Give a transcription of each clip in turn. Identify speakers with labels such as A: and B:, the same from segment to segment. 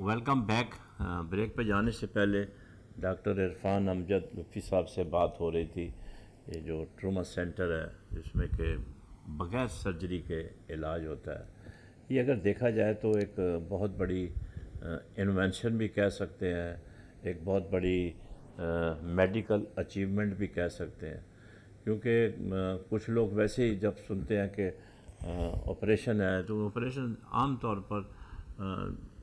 A: Welcome back. Break پہ جانے سے پہلے ڈاکٹر عرفان امجد لطفی صاحب سے بات ہو رہی تھی. یہ جو ٹروما سینٹر ہے جس میں کہ بغیر سرجری کے علاج ہوتا ہے, یہ اگر دیکھا جائے تو ایک بہت بڑی انوینشن بھی کہہ سکتے ہیں, ایک بہت بڑی میڈیکل اچیومنٹ بھی کہہ سکتے ہیں. کیونکہ کچھ لوگ ویسے ہی جب سنتے ہیں کہ آپریشن ہے تو آپریشن عام طور پر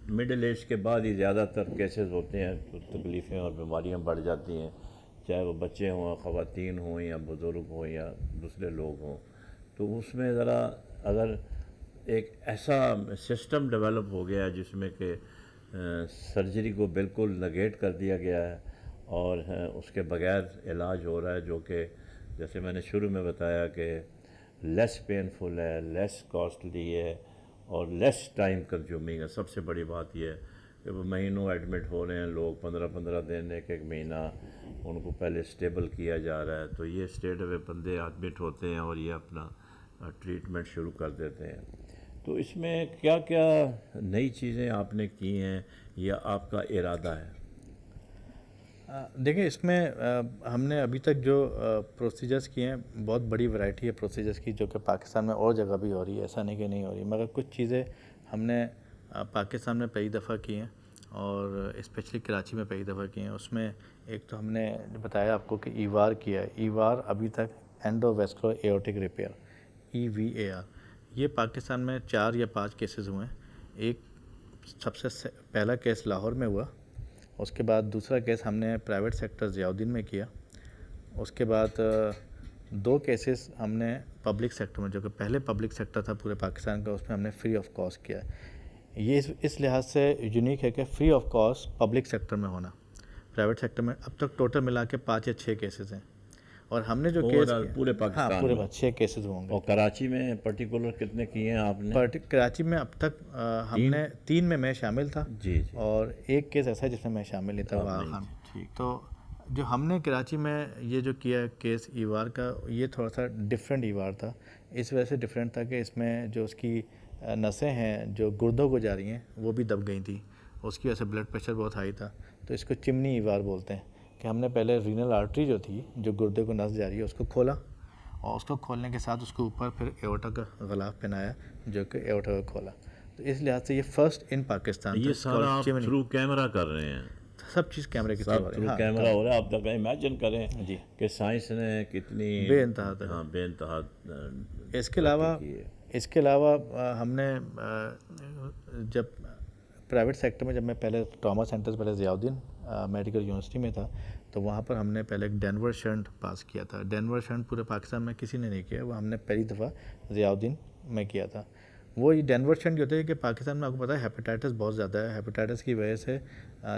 A: مڈل ایج کے بعد ہی زیادہ تر کیسز ہوتے ہیں, تو تکلیفیں اور بیماریاں بڑھ جاتی ہیں, چاہے وہ بچے ہوں, خواتین ہوں, یا بزرگ ہوں, یا دوسرے لوگ ہوں. تو اس میں ذرا اگر ایک ایسا سسٹم ڈیولپ ہو گیا ہے جس میں کہ سرجری کو بالکل نگیٹ کر دیا گیا ہے اور اس کے بغیر علاج ہو رہا ہے, جو کہ جیسے میں نے شروع میں بتایا کہ لیس پینفل ہے, لیس کاسٹلی ہے اور لیس ٹائم کنزیومنگ ہے. سب سے بڑی بات یہ ہے کہ وہ مہینوں ایڈمٹ ہو رہے ہیں لوگ, 15 دن, ایک مہینہ ان کو پہلے اسٹیبل کیا جا رہا ہے. تو یہ اسٹیٹ ہوئے بندے ایڈمٹ ہوتے ہیں اور یہ اپنا ٹریٹمنٹ شروع کر دیتے ہیں. تو اس میں کیا کیا نئی چیزیں آپ نے کی ہیں یا آپ کا ارادہ ہے؟
B: دیکھیں, اس میں ہم نے ابھی تک جو پروسیجرز کیے ہیں, بہت بڑی ورائٹی ہے پروسیجرز کی, جو کہ پاکستان میں اور جگہ بھی ہو رہی ہے, ایسا نہیں کہ نہیں ہو رہی, مگر کچھ چیزیں ہم نے پاکستان میں پہلی دفعہ کی ہیں اور اسپیشلی کراچی میں پہلی دفعہ کی ہیں. اس میں ایک تو ہم نے بتایا آپ کو کہ ایوار کیا ہے. ایوار ابھی تک اینڈو ویسکولر ایورٹک ریپیئر, EVAR, یہ پاکستان میں 4 یا 5 کیسز ہوئے ہیں. ایک سب سے پہلا کیس لاہور میں ہوا, اس کے بعد دوسرا کیس ہم نے پرائیویٹ سیکٹر ضیاءالدین میں کیا, اس کے بعد 2 کیسز ہم نے پبلک سیکٹر میں, جو کہ پہلے پبلک سیکٹر تھا پورے پاکستان کا, اس میں ہم نے فری آف کاسٹ کیا. یہ اس لحاظ سے یونیک ہے کہ free of cost public sector میں ہونا. پرائیویٹ سیکٹر میں اب تک ٹوٹل ملا کے 5 یا 6 کیسز ہیں, اور ہم نے جو کیس
A: پورے پاکستان
B: پورے
A: میں
B: 6 کیسز ہوں گے.
A: اور کراچی میں پرٹیکولر کتنے کیے ہیں آپ نے؟
B: کراچی میں اب تک ہم نے 3 میں شامل تھا,
A: جی,
B: اور ایک کیس ایسا ہے جس میں میں شامل نہیں تھا, وہاں خان. تو جو ہم نے کراچی میں یہ جو کیا کیس ایوار کا, یہ تھوڑا سا ڈفرینٹ ایوار تھا. اس وجہ سے ڈفرینٹ تھا کہ اس میں جو اس کی نسیں ہیں جو گردوں کو جا رہی ہیں وہ بھی دب گئی تھیں, اس کی وجہ سے بلڈ پریشر بہت ہائی تھا. تو اس کو چمنی ایوار بولتے ہیں, کہ ہم نے پہلے رینل آرٹری جو تھی, جو گردے کو نس جا رہی ہے, اس کو کھولا, اور اس کو کھولنے کے ساتھ اس کے اوپر پھر ایورٹا کا غلاف پہنایا, جو کہ ایورٹا کو کھولا. تو اس لحاظ سے یہ فرسٹ ان پاکستان.
A: یہ سارا آپ تھرو کیمرہ کر رہے ہیں؟
B: سب چیز کیمرے کی
A: تھرو کیمرہ ہو رہا ہے. آپ تک امیجن کریں
B: جی
A: کہ سائنس نے کتنی
B: بے انتہا تک.
A: بے انتہا.
B: اس کے علاوہ ہم نے جب پرائیویٹ سیکٹر میں, جب میں پہلے ٹراما سینٹر پہلے ضیاءالدین میڈیکل یونیورسٹی میں تھا, تو وہاں پر ہم نے پہلے ایک ڈینور شنٹ پاس کیا تھا. ڈینور شنٹ پورے پاکستان میں کسی نے نہیں کیا, وہ ہم نے پہلی دفعہ ضیاءالدین میں کیا تھا. وہ یہ ڈینور شنٹ جو ہوتا ہے کہ پاکستان میں آپ کو پتہ ہے ہیپیٹائٹس بہت زیادہ ہے. ہیپیٹائٹس کی وجہ سے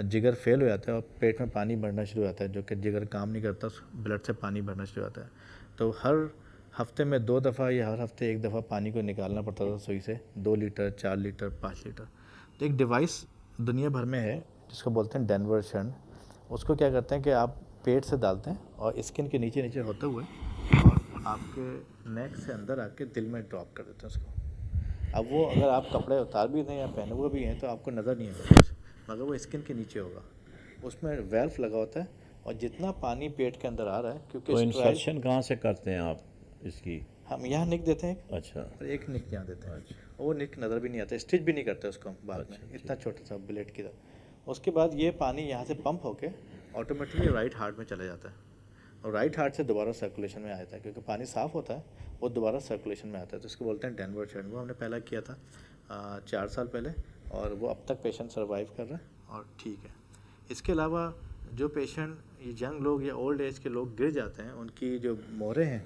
B: جگر فیل ہو جاتا ہے اور پیٹ میں پانی بھرنا شروع ہو جاتا ہے, جو کہ جگر کام نہیں کرتا, بلڈ سے پانی بھرنا شروع ہو جاتا ہے. تو ہر ہفتے میں 2 دفعہ یا ہر ہفتے 1 دفعہ پانی کو نکالنا پڑتا تھا سوئی سے, 2 لیٹر, 4 لیٹر, 5 لیٹر. تو ایک ڈیوائس دنیا بھر میں ہے جس کو بولتے ہیں ڈینور شنٹ. اس کو کیا کرتے ہیں کہ آپ پیٹ سے ڈالتے ہیں اور اسکن کے نیچے نیچے ہوتے ہوئے اور آپ کے نیک سے اندر آ کے دل میں ڈراپ کر دیتے ہیں اس کو. اب وہ اگر آپ کپڑے اتار بھی دیں یا پہنے ہوئے بھی ہیں تو آپ کو نظر نہیں آئے گا, مگر وہ اسکن کے نیچے ہوگا. اس میں ویلف لگا ہوتا ہے, اور جتنا پانی پیٹ کے اندر آ رہا ہے, کیونکہ
A: انسرشن کہاں سے کرتے ہیں آپ اس کی؟
B: ہم یہاں نک دیتے ہیں,
A: اچھا,
B: اور ایک نک یہاں دیتے ہیں, اور وہ نک نظر بھی نہیں آتا, اسٹچ بھی نہیں کرتے اس کو ہم بعد میں, اتنا چھوٹا سا بلیڈ کی طرح. اس کے بعد یہ پانی یہاں سے پمپ ہو کے آٹومیٹکلی رائٹ ہارٹ میں چلا جاتا ہے, اور رائٹ ہارٹ سے دوبارہ سرکولیشن میں آ جاتا ہے, کیونکہ پانی صاف ہوتا ہے, وہ دوبارہ سرکولیشن میں آتا ہے. تو اس کو بولتے ہیں ڈینور شنٹ. وہ ہم نے پہلا کیا تھا 4 سال پہلے, اور وہ اب تک پیشنٹ سروائیو کر رہا ہے اور ٹھیک ہے. اس کے علاوہ جو پیشنٹ یہ ینگ لوگ یا اولڈ ایج کے لوگ گر جاتے ہیں, ان کی جو مورے ہیں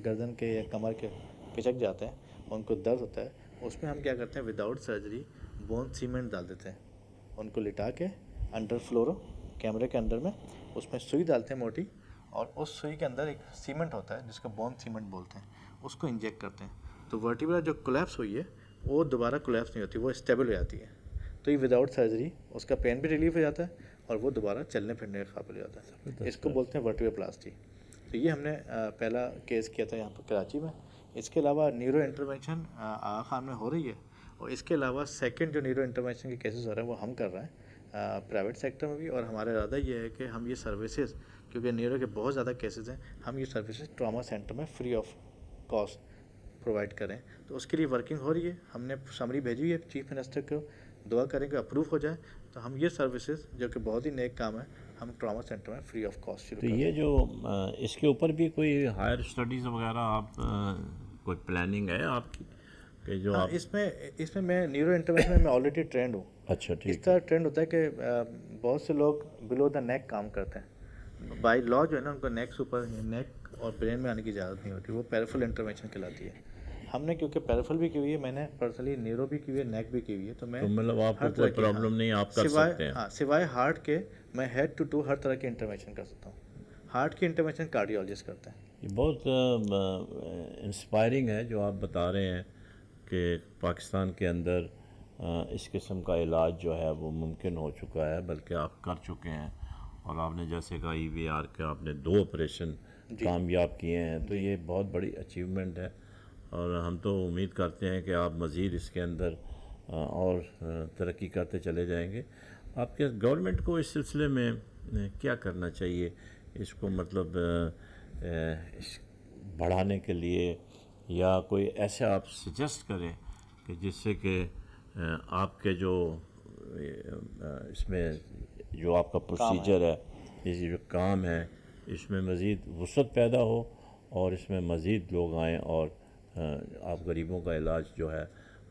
B: گردن کے یا کمر کے پچک جاتے ہیں, ان کو درد ہوتا ہے, اس میں ہم کیا کرتے ہیں وداؤٹ سرجری بون سیمنٹ ڈال دیتے ہیں. ان کو لٹا کے انڈر فلورو کیمرے کے اندر میں اس میں سوئی ڈالتے ہیں موٹی, اور اس سوئی کے اندر ایک سیمنٹ ہوتا ہے جس کو بون سیمنٹ بولتے ہیں, اس کو انجیکٹ کرتے ہیں. تو ورٹیبرا جو کولیپس ہوئی ہے وہ دوبارہ کولیپس نہیں ہوتی, وہ اسٹیبل ہو جاتی ہے. تو یہ وداؤٹ سرجری اس کا پین بھی ریلیف ہو جاتا ہے, اور وہ دوبارہ چلنے پھرنے کے قابل ہو جاتا ہے. اس کو بولتے ہیں ورٹیبرا پلاسٹی. تو یہ ہم نے پہلا کیس کیا تھا یہاں پر کراچی میں. اس کے علاوہ نیورو انٹرونشن آغا خان میں ہو رہی ہے, اور اس کے علاوہ سیکنڈ جو نیورو انٹرونشن کے کیسز ہو رہے ہیں وہ ہم کر رہے ہیں پرائیویٹ سیکٹر میں بھی. اور ہمارا ارادہ یہ ہے کہ ہم یہ سروسز، کیونکہ نیورو کے بہت زیادہ کیسز ہیں، ہم یہ سروسز ٹراما سینٹر میں فری آف کاسٹ پرووائڈ کریں. تو اس کے لیے ورکنگ ہو رہی ہے. ہم نے سمری بھیجی ہوئی ہے چیف منسٹر کو، دعا کریں کہ اپروو ہو جائے تو ہم یہ سروسز جو کہ بہت ہی نیک کام ہے ہم ٹراما سینٹر میں فری آف کاسٹ شروع
A: تو
B: کریں.
A: یہ جو اس کے اوپر بھی کوئی ہائر اسٹڈیز وغیرہ آپ کوئی پلاننگ ہے آپ کی کہ جو آپ؟
B: اس میں نیورو انٹرونشن میں آلریڈی ٹرینڈ ہوں.
A: اچھا
B: اس
A: ٹھیک.
B: طرح ٹرینڈ ہوتا ہے کہ بہت سے لوگ بلو دا نیک کام کرتے ہیں. بائی لا جو ہے نا ان کو نیک سپر نیک اور برین میں آنے کی اجازت نہیں ہوتی، وہ پیرافل انٹرونشن کہلاتی ہے. ہم نے کیونکہ پیرافل بھی کی ہوئی ہے، میں نے پرسنلی نیورو بھی کی ہوئی ہے، نیک بھی کی ہوئی ہے، تو میں
A: مطلب آپ کو
B: ہر طرح
A: کوئی پرابلم نہیں، آپ کر سکتے ہیں.
B: سوائے ہارٹ کے میں ہیڈ ٹو ہر طرح کی انٹرونشن کر سکتا ہوں. ہارٹ کی انٹرونشن کارڈیولوجسٹ کرتے ہیں.
A: یہ بہت انسپائرنگ ہے جو آپ بتا رہے ہیں کہ پاکستان کے اندر اس قسم کا علاج جو ہے وہ ممکن ہو چکا ہے، بلکہ آپ کر چکے ہیں. اور آپ نے جیسے کہا EVR کے آپ نے 2 آپریشن کامیاب کیے ہیں، تو یہ بہت بڑی اچیومنٹ ہے. اور ہم تو امید کرتے ہیں کہ آپ مزید اس کے اندر اور ترقی کرتے چلے جائیں گے. آپ کے گورنمنٹ کو اس سلسلے میں کیا کرنا چاہیے؟ اس کو مطلب بڑھانے کے لیے، یا کوئی ایسا آپ سجیسٹ کریں کہ جس سے کہ آپ کے جو اس میں جو آپ کا پروسیجر ہے، یہ جو کام ہے، اس میں مزید وسعت پیدا ہو اور اس میں مزید لوگ آئیں اور آپ غریبوں کا علاج جو ہے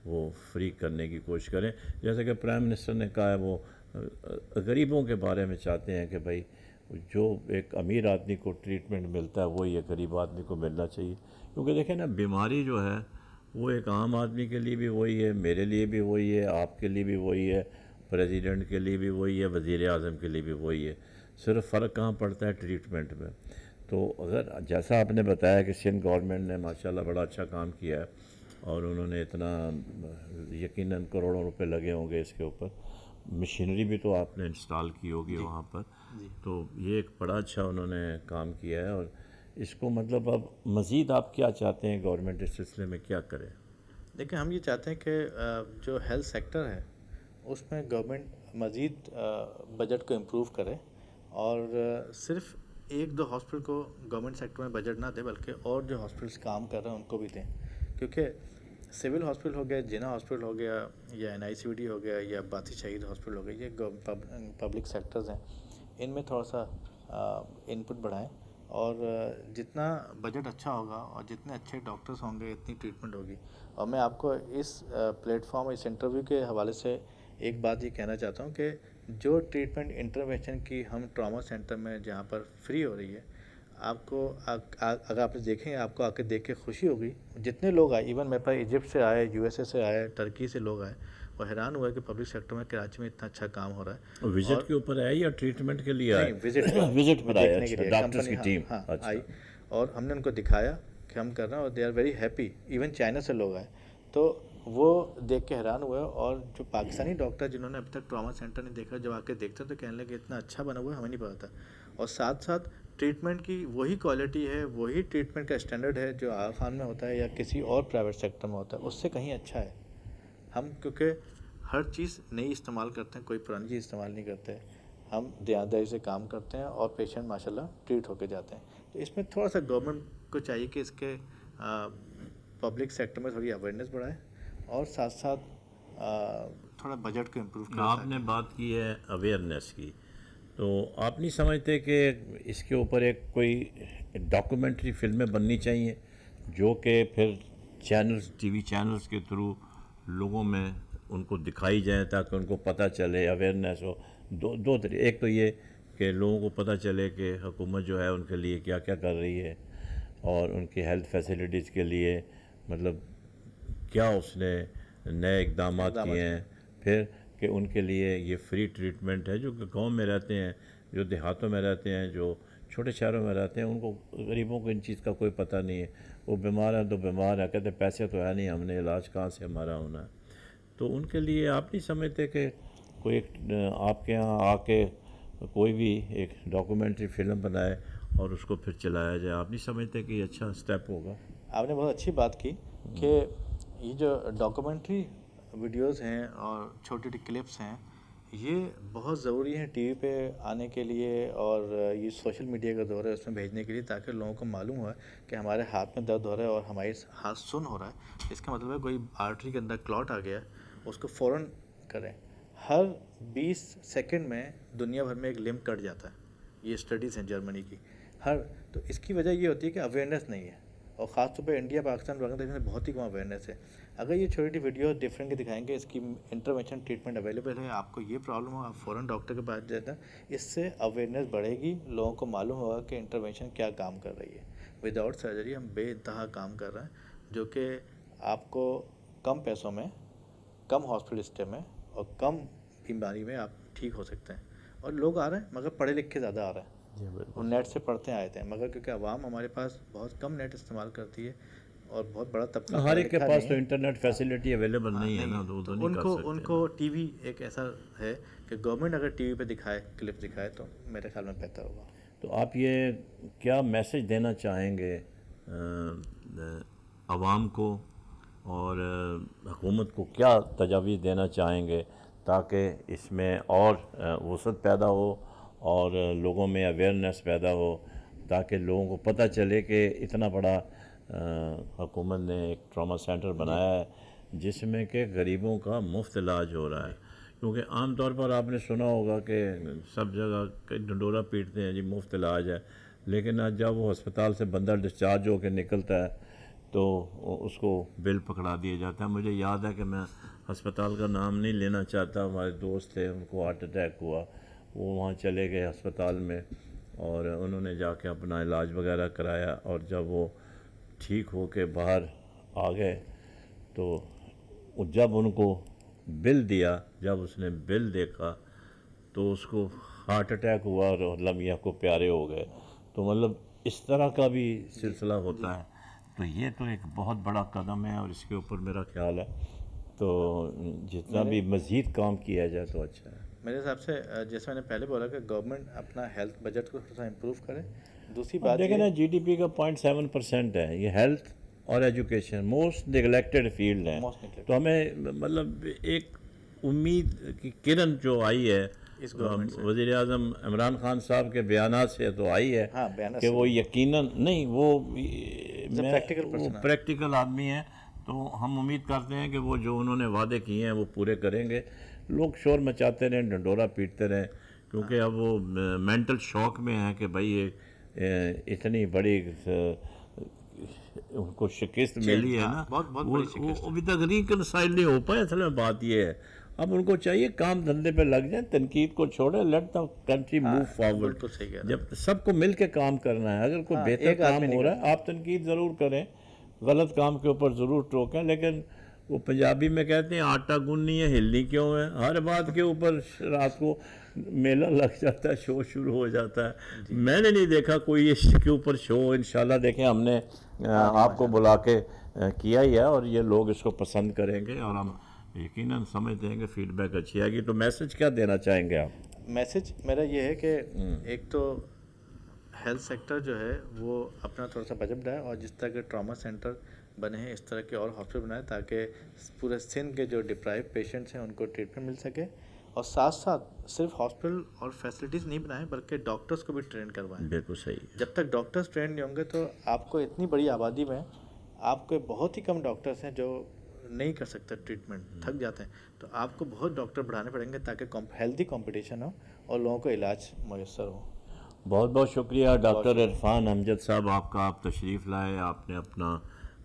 A: وہ فری کرنے کی کوشش کریں. جیسے کہ پرائم منسٹر نے کہا ہے، وہ غریبوں کے بارے میں چاہتے ہیں کہ بھائی جو ایک امیر آدمی کو ٹریٹمنٹ ملتا ہے وہی ایک غریب آدمی کو ملنا چاہیے. کیونکہ دیکھیں نا، بیماری جو ہے وہ ایک عام آدمی کے لیے بھی وہی ہے، میرے لیے بھی وہی ہے، آپ کے لیے بھی وہی ہے، پریزیڈنٹ کے لیے بھی وہی ہے، وزیر اعظم کے لیے بھی وہی ہے. صرف فرق کہاں پڑتا ہے؟ ٹریٹمنٹ میں. تو اگر جیسا آپ نے بتایا کہ سندھ گورنمنٹ نے ماشاءاللہ بڑا اچھا کام کیا ہے، اور انہوں نے اتنا یقیناً کروڑوں روپے لگے ہوں گے اس کے اوپر، مشینری بھی تو آپ نے انسٹال کی ہوگی وہاں پر. تو یہ ایک بڑا اچھا انہوں نے کام کیا ہے. اور اس کو مطلب اب مزید آپ کیا چاہتے ہیں گورنمنٹ اس سلسلے میں کیا کرے؟
B: دیکھیں، ہم یہ چاہتے ہیں کہ جو ہیلتھ سیکٹر ہے اس میں گورنمنٹ مزید بجٹ کو امپروو کرے، اور صرف 1-2 ہاسپٹل کو گورنمنٹ سیکٹر میں بجٹ نہ دے، بلکہ اور جو ہاسپٹلس کام کر رہے ہیں ان کو بھی دیں. کیونکہ سول ہاسپٹل ہو گیا، جنا ہاسپٹل ہو گیا، یا NICVD ہو گیا، یا باتی شہید ہاسپٹل ہو گیا، یہ پبلک سیکٹرز ہیں. ان میں تھوڑا سا ان پٹ بڑھائیں، اور جتنا بجٹ اچھا ہوگا اور جتنے اچھے ڈاکٹرز ہوں گے اتنی ٹریٹمنٹ ہوگی. اور میں آپ کو اس پلیٹ فارم، اس انٹرویو کے حوالے سے ایک بات یہ کہنا چاہتا ہوں کہ جو ٹریٹمنٹ انٹرونشن کی ہم ٹراما سینٹر میں جہاں پر فری ہو رہی ہے، آپ کو اگر آپ دیکھیں، آپ کو آ کے دیکھ کے خوشی ہوگی. جتنے لوگ آئے، ایون میرے پاس ایجپٹ سے آئے، USA سے آئے، ٹرکی سے لوگ آئے، وہ حیران ہوا کہ پبلک سیکٹر میں کراچی میں اتنا اچھا کام ہو رہا ہے.
A: وزٹ کے اوپر ہے یا ٹریٹمنٹ کے لیے آئے؟
B: وزٹ
A: پر آئے.
B: دیکھنے کے
A: اچھا،
B: لیے
A: ڈاکٹرز کی
B: کمپنی
A: ٹیم
B: آئی، اور ہم نے ان کو دکھایا کہ ہم کر رہے ہیں، اور they are very happy. Even China سے لوگ آئے تو وہ دیکھ کے حیران ہوئے. اور جو پاکستانی ڈاکٹر جنہوں نے اب تک ٹراما سینٹر نہیں دیکھا، جب آ کے دیکھتے تو کہنے لگے اتنا اچھا بنا ہوا ہے، ہمیں نہیں پتا تھا. اور ساتھ ساتھ ٹریٹمنٹ کی وہی کوالٹی ہے، وہی ٹریٹمنٹ کا اسٹینڈرڈ ہے جو آغا خان میں ہوتا ہے یا کسی اور پرائیویٹ سیکٹر میں ہوتا ہے، اس سے کہیں اچھا ہے. ہم کیونکہ ہر چیز نئی استعمال کرتے ہیں، کوئی پرانی چیز استعمال نہیں کرتے. ہم دیانتداری سے کام کرتے ہیں اور پیشنٹ ماشاءاللہ ٹریٹ ہو کے جاتے ہیں. تو اس میں تھوڑا سا گورنمنٹ کو چاہیے کہ اس کے پبلک سیکٹر میں تھوڑی اویئرنیس بڑھائے، اور ساتھ ساتھ تھوڑا بجٹ کو امپروو کرے.
A: آپ نے بات کی ہے اویئرنیس کی، تو آپ نہیں سمجھتے کہ اس کے اوپر ایک کوئی ڈاکومنٹری فلمیں بننی چاہیے جو کہ پھر چینلز، TV چینلز کے تھرو لوگوں میں ان کو دکھائی جائیں تاکہ ان کو پتہ چلے، اویئرنیس ہو؟ دو طریقے، ایک تو یہ کہ لوگوں کو پتہ چلے کہ حکومت جو ہے ان کے لیے کیا کیا کر رہی ہے، اور ان کی ہیلتھ فیسلٹیز کے لیے مطلب کیا اس نے نئے اقدامات کیے ہیں. پھر کہ ان کے لیے یہ فری ٹریٹمنٹ ہے، جو کہ گاؤں میں رہتے ہیں، جو دیہاتوں میں رہتے ہیں، جو چھوٹے شہروں میں رہتے ہیں، ان کو غریبوں کو ان چیز کا کوئی پتہ نہیں ہے. وہ بیمار ہیں تو بیمار ہیں، کہتے ہیں پیسے تو ہے نہیں، ہم نے علاج کہاں سے ہمارا ہونا ہے. تو ان کے لیے آپ نہیں سمجھتے کہ کوئی ایک آپ کے یہاں آ کے کوئی بھی ایک ڈاکومنٹری فلم بنائے اور اس کو پھر چلایا جائے؟ آپ نہیں سمجھتے کہ یہ اچھا سٹیپ ہوگا؟
B: آپ نے بہت اچھی بات کی کہ یہ جو ڈاکومنٹری ویڈیوز ہیں اور چھوٹی چھوٹی کلپس ہیں، یہ بہت ضروری ہیں ٹی وی پہ آنے کے لیے اور یہ سوشل میڈیا کا دور ہے اس میں بھیجنے کے لیے، تاکہ لوگوں کو معلوم ہوا کہ ہمارے ہاتھ میں درد ہو رہا ہے اور ہمارے ہاتھ سن ہو رہا ہے، اس کا مطلب ہے کوئی آرٹری کے اندر کلاٹ آ گیا ہے، اس کو فوراً کریں۔ ہر 20 سیکنڈ میں دنیا بھر میں ایک لمب کٹ جاتا ہے، یہ اسٹڈیز ہیں جرمنی کی۔ تو اس کی وجہ یہ ہوتی ہے کہ اویئرنیس نہیں ہے، اور خاص طور پہ انڈیا، پاکستان، بنگلہ دیش میں بہت ہی کم اویئرنیس ہے۔ اگر یہ چھوٹی چھوٹی ویڈیو ڈفرینٹ دکھائیں گے، اس کی انٹروینشن ٹریٹمنٹ اویلیبل ہے، آپ کو یہ پرابلم ہو آپ فوراً ڈاکٹر کے پاس جاتے ہیں، اس سے اویئرنیس بڑھے گی، لوگوں کو معلوم ہوگا کہ انٹروینشن کیا کام کر رہی ہے۔ وداؤٹ سرجری ہم بے انتہا کام کر رہے ہیں، جو کہ آپ کو کم پیسوں میں، کم ہاسپٹل اسٹے میں اور کم بیماری میں آپ ٹھیک ہو سکتے ہیں۔ اور لوگ آ رہے ہیں مگر پڑھے لکھے زیادہ آ رہے ہیں،
A: جی بالکل،
B: وہ نیٹ سے پڑھتے آئے تھے، مگر کیونکہ عوام ہمارے پاس بہت کم نیٹ استعمال کرتی ہے اور بہت بڑا طبقہ
A: ہر
B: پڑھا
A: ایک کے
B: لکھا
A: پاس
B: نہیں
A: تو
B: ہے،
A: انٹرنیٹ فیسلٹی اویلیبل نہیں ہے نا، تو وہ تو نہیں
B: ان
A: کر
B: کو
A: سکتے۔
B: ٹی وی ایک ایسا ہے کہ گورنمنٹ اگر ٹی وی پہ دکھائے، کلپ دکھائے، تو میرے خیال میں بہتر ہوگا۔
A: تو آپ یہ کیا میسج دینا چاہیں گے عوام کو، اور حکومت کو کیا تجاویز دینا چاہیں گے تاکہ اس میں اور وسعت پیدا ہو اور لوگوں میں اویئرنیس پیدا ہو، تاکہ لوگوں کو پتہ چلے کہ اتنا بڑا حکومت نے ایک ٹراما سینٹر بنایا ہے جس میں کہ غریبوں کا مفت علاج ہو رہا ہے؟ کیونکہ عام طور پر آپ نے سنا ہوگا کہ سب جگہ ڈنڈورا پیٹتے ہیں جی مفت علاج ہے، لیکن جب وہ ہسپتال سے بندہ ڈسچارج ہو کے نکلتا ہے تو اس کو بل پکڑا دیا جاتا ہے۔ مجھے یاد ہے کہ میں ہسپتال کا نام نہیں لینا چاہتا، ہمارے دوست تھے، ان کو ہارٹ اٹیک ہوا، وہ وہاں چلے گئے ہسپتال میں اور انہوں نے جا کے اپنا علاج وغیرہ کرایا، اور جب وہ ٹھیک ہو کے باہر آ گئے تو جب ان کو بل دیا، جب اس نے بل دیکھا تو اس کو ہارٹ اٹیک ہوا اور لمحہ کو پیارے ہو گئے۔ تو مطلب اس طرح کا بھی سلسلہ ہوتا ہے، تو یہ تو ایک بہت بڑا قدم ہے، اور اس کے اوپر میرا خیال ہے تو جتنا بھی مزید کام کیا جائے تو اچھا ہے۔
B: میرے حساب سے جیسے میں نے پہلے بولا کہ گورنمنٹ اپنا ہیلتھ بجٹ کو تھوڑا سا امپروو کرے۔ دوسری بات
A: دیکھیں نا،
B: یہ
A: جی ڈی پی کا 0.7% ہے یہ ہیلتھ اور ایجوکیشن، موسٹ نگلیکٹڈ فیلڈ ہیں،
B: موسٹ نگلیکٹ
A: تو ہمیں مطلب ایک امید کی کرن جو آئی ہے
B: اس گورنمنٹ سے،
A: وزیر اعظم عمران خان صاحب کے بیانات سے تو آئی ہے
B: ہاں بیان
A: کہ وہ یقیناً نہیں، وہ
B: practical
A: وہ
B: person ہے۔
A: پریکٹیکل آدمی ہیں، تو ہم امید کرتے ہیں کہ وہ جو انہوں نے وعدے کیے ہیں وہ پورے کریں گے۔ لوگ شور مچاتے رہیں، ڈنڈورا پیٹتے رہیں، کیونکہ اب وہ مینٹل شوق میں ہیں کہ بھائی اتنی بڑی ان کو شکست ملی ہے نا،
B: بہت بڑی شکست
A: وہ ابھی تک ریکنسائل نہیں ہو پائے۔ اصل میں بات یہ ہے اب ان کو چاہیے کام دھندے پہ لگ جائیں، تنقید کو چھوڑیں، let the country move forward.
B: بالکل صحیح کہہ رہے
A: جب سب کو مل کے کام کرنا ہے، اگر کوئی بہتر
B: ایک آدمی
A: کام
B: نہیں
A: ہو رہا ہے آپ تنقید ضرور کریں، غلط کام کے اوپر ضرور ٹوکیں، لیکن وہ پنجابی میں کہتے ہیں آٹا گننی ہے ہلنی کیوں ہے، ہر بات کے اوپر رات کو میلہ لگ جاتا ہے، شو شروع ہو جاتا ہے۔ میں نے نہیں دیکھا کوئی اس کے اوپر شو، انشاءاللہ دیکھیں ہم نے آپ کو بلا کے کیا ہی ہے، اور یہ لوگ اس کو پسند کریں گے، اور ہم یقیناً سمجھتے ہیں کہ فیڈ بیک اچھی آئے گی۔ تو میسج کیا دینا چاہیں گے آپ؟
B: میسج میرا یہ ہے کہ ایک تو ہیلتھ سیکٹر جو ہے وہ اپنا تھوڑا سا بجٹ بڑھائے، اور جس طرح کے ٹراما سینٹر بنے ہیں اس طرح کے اور ہاسپٹل بنائے، تاکہ پورے سندھ کے جو ڈپرائیو پیشنٹس ہیں ان کو ٹریٹمنٹ مل سکے، اور ساتھ ساتھ صرف ہاسپٹل اور فیسلٹیز نہیں بنائیں بلکہ ڈاکٹرز کو بھی ٹرین کروائیں۔
A: بالکل صحیح ہے۔
B: جب تک ڈاکٹرز ٹرین نہیں ہوں گے تو آپ کو اتنی بڑی آبادی میں آپ کے بہت ہی کم ڈاکٹرز ہیں جو نہیں کر سکتے ٹریٹمنٹ، تھک جاتے ہیں، تو آپ کو بہت ڈاکٹر بڑھانے پڑیں گے تاکہ ہیلدی کمپٹیشن ہو اور لوگوں کو علاج میسر ہو۔
A: بہت بہت شکریہ ڈاکٹر عرفان امجد صاحب، آپ کا، آپ تشریف لائے، آپ نے اپنا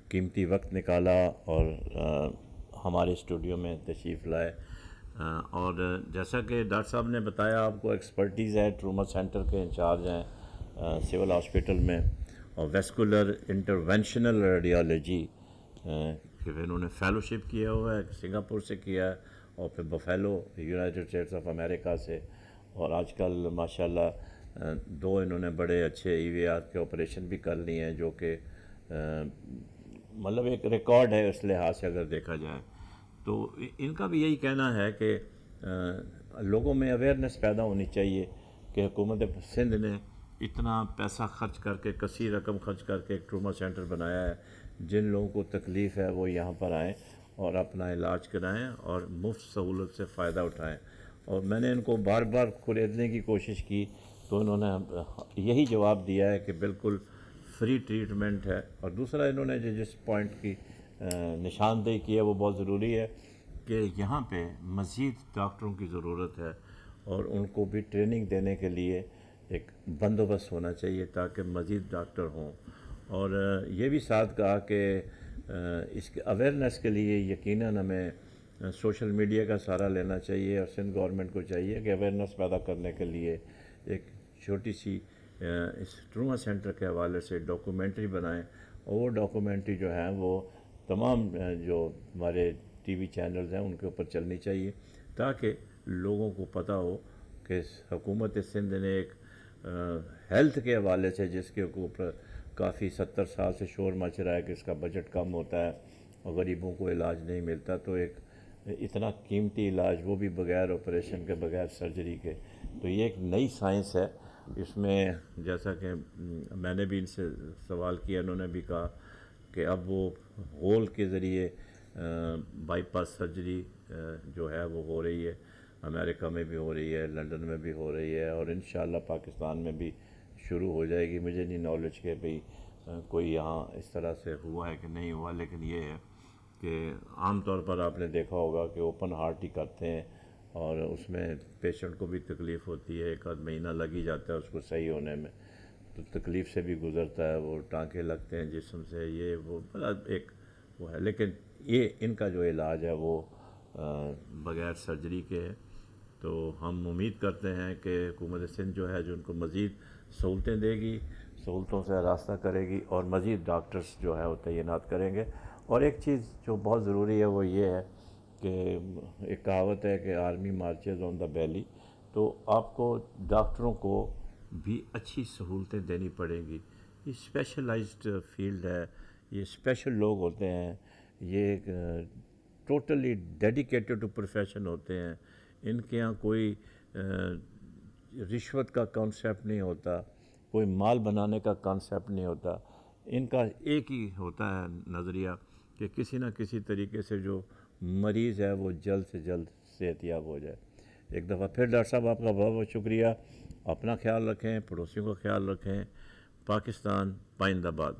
A: قیمتی وقت نکالا اور ہمارے اسٹوڈیو میں تشریف لائے، اور جیسا کہ ڈاکٹر صاحب نے بتایا آپ کو ایکسپرٹیز ہے، ٹروما سینٹر کے انچارج ہیں سول ہاسپٹل میں، اور ویسکولر انٹرونشنل ریڈیالوجی کہ انہوں نے فیلوشپ کیا ہوا ہے، سنگاپور سے کیا ہے، اور پھر Buffalo United States of America سے، اور آج کل ماشاءاللہ 2 انہوں نے بڑے اچھے ای وی آر کے آپریشن بھی کر لیے ہیں، جو کہ مطلب ایک ریکارڈ ہے اس لحاظ سے اگر دیکھا جائے۔ تو ان کا بھی یہی کہنا ہے کہ لوگوں میں اویئرنیس پیدا ہونی چاہیے کہ حکومت سندھ نے اتنا پیسہ خرچ کر کے، کثیر رقم خرچ کر کے ایک ٹروما سینٹر بنایا ہے، جن لوگوں کو تکلیف ہے وہ یہاں پر آئیں اور اپنا علاج کرائیں اور مفت سہولت سے فائدہ اٹھائیں. اور میں نے ان کو بار بار خریدنے کی کوشش کی تو انہوں نے یہی جواب دیا ہے کہ بالکل فری ٹریٹمنٹ ہے. اور دوسرا انہوں نے جس پوائنٹ کی نشاندہی کی ہے وہ بہت ضروری ہے کہ یہاں پہ مزید ڈاکٹروں کی ضرورت ہے اور ان کو بھی ٹریننگ دینے کے لیے ایک بندوبست ہونا چاہیے تاکہ مزید ڈاکٹر ہوں. اور یہ بھی ساتھ کہا کہ اس کے اویئرنیس کے لیے یقیناً ہمیں سوشل میڈیا کا سہارا لینا چاہیے اور سندھ گورنمنٹ کو چاہیے کہ اویئرنیس پیدا کرنے کے لیے ایک چھوٹی سی اس ٹروما سینٹر کے حوالے سے ڈاکومنٹری بنائیں. اور وہ ڈاکومنٹری جو ہے وہ تمام جو ہمارے ٹی وی چینلز ہیں ان کے اوپر چلنی چاہیے تاکہ لوگوں کو پتہ ہو کہ حکومت سندھ نے ایک ہیلتھ کے حوالے سے جس کے اوپر کافی 70 سال سے شور مچ رہا ہے کہ اس کا بجٹ کم ہوتا ہے اور غریبوں کو علاج نہیں ملتا، تو ایک اتنا قیمتی علاج وہ بھی بغیر آپریشن کے بغیر سرجری کے، تو یہ ایک نئی سائنس ہے. اس میں جیسا کہ میں نے بھی ان سے سوال کیا، انہوں نے بھی کہا کہ اب وہ ہول کے ذریعے بائی پاس سرجری جو ہے وہ ہو رہی ہے، امریکہ میں بھی ہو رہی ہے، لندن میں بھی ہو رہی ہے اور انشاءاللہ پاکستان میں بھی شروع ہو جائے گی. مجھے نہیں نالج کہ بھئی کوئی یہاں اس طرح سے ہوا ہے کہ نہیں ہوا، لیکن یہ ہے کہ عام طور پر آپ نے دیکھا ہوگا کہ اوپن ہارٹ ہی کرتے ہیں اور اس میں پیشنٹ کو بھی تکلیف ہوتی ہے، 1 آدھ مہینہ لگ ہی جاتا ہے اس کو صحیح ہونے میں، تو تکلیف سے بھی گزرتا ہے، وہ ٹانکے لگتے ہیں جسم سے، یہ وہ بڑا ایک وہ ہے. لیکن یہ ان کا جو علاج ہے وہ بغیر سرجری کے ہے. تو ہم امید کرتے ہیں کہ حکومت سندھ جو ہے جو ان کو مزید سہولتیں دے گی، سہولتوں سے راستہ کرے گی اور مزید ڈاکٹرز جو ہے وہ تعینات کریں گے. اور ایک چیز جو بہت ضروری ہے وہ یہ ہے کہ ایک کہاوت ہے کہ آرمی مارچز آن دا بیلی، تو آپ کو ڈاکٹروں کو بھی اچھی سہولتیں دینی پڑیں گی. یہ اسپیشلائزڈ فیلڈ ہے، یہ اسپیشل لوگ ہوتے ہیں، یہ ایک ٹوٹلی ڈیڈیکیٹڈ ٹو پروفیشن ہوتے ہیں. ان کے یہاں کوئی رشوت کا کانسیپٹ نہیں ہوتا، کوئی مال بنانے کا کانسیپٹ نہیں ہوتا. ان کا ایک ہی ہوتا ہے نظریہ کہ کسی نہ کسی طریقے سے جو مریض ہے وہ جلد سے جلد صحت یاب ہو جائے. ایک دفعہ پھر ڈاکٹر صاحب آپ کا بہت بہت شکریہ. اپنا خیال رکھیں، پڑوسیوں کا خیال رکھیں. پاکستان پائندہ باد.